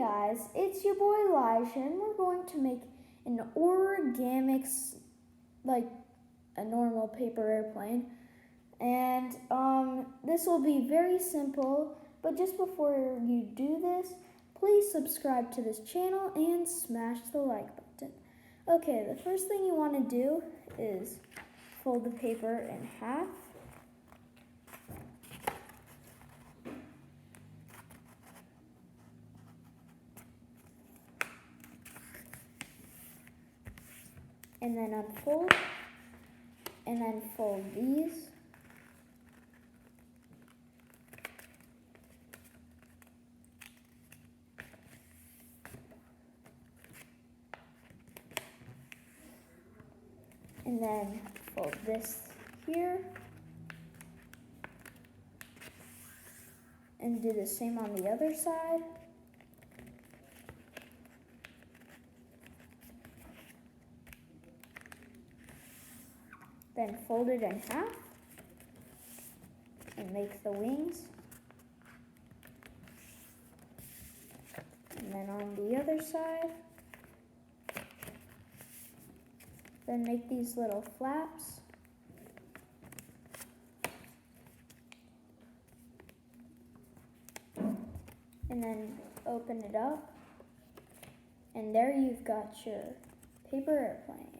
guys, it's your boy Elijah, and we're going to make an origami, like a normal paper airplane. And this will be very simple, but just before you do this, please subscribe to this channel and smash the like button. Okay, the first thing you want to do is fold the paper in half. And then unfold, and then fold these. And then fold this here. And do the same on the other side. Then fold it in half and make the wings. And then on the other side, then make these little flaps. And then open it up. And there you've got your paper airplane.